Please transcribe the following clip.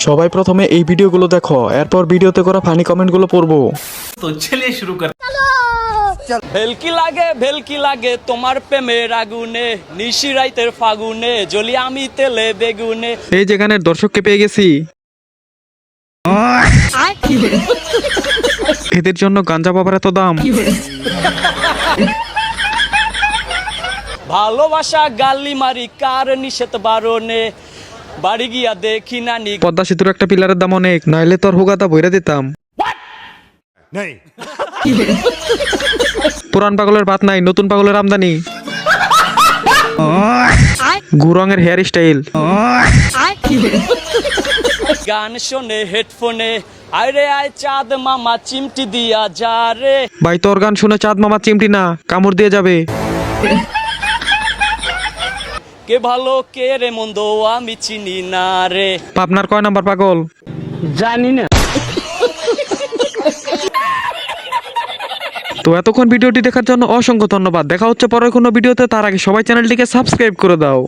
সবাই প্রথমে এই ভিডিওগুলো দেখো, এরপর ভিডিওতে করা ফানি কমেন্টগুলো পড়বো। तो चलिए शुरू कर। ভেলকি লাগে তোমার প্রেমের আগুনে, নিশি রাইতের ফাগুনে জ্বলি আমি তেলে বেগুনে। এই যে গানের দর্শককে পেয়ে গেছি, এদের জন্য গাঞ্জা বাবার এত দাম। ভালোবাসা গালি মারি কার নিষেধ বারণে, বাড়ি গিয়া দেখি নানি। পদ্মা সেতুর একটা পিলারের দাম অনেক, নাইলে তোর হুগাতা বইরা দিতাম। পুরান পাগলের ভাত নাই, নতুন পাগলের আমদানি। গুরঙের হেয়ার স্টাইল। গান শোনে হেডফোনে, আরে আয় চাঁদ মামা চিমটি দিয়া যা রে। ভাই তোর গান শুনে চাঁদ মামা চিমটি না, কামড় দিয়ে যাবে। কে ভালো কে রে মন্দ আমি চিনি না রে। পাবনার কয় নাম্বার পাগল জানি না। তো এতক্ষণ ভিডিওটি দেখার জন্য অসংখ্য ধন্যবাদ। দেখা হচ্ছে পরের কোনো ভিডিওতে, তার আগে সবাই চ্যানেলটিকে সাবস্ক্রাইব করে দাও।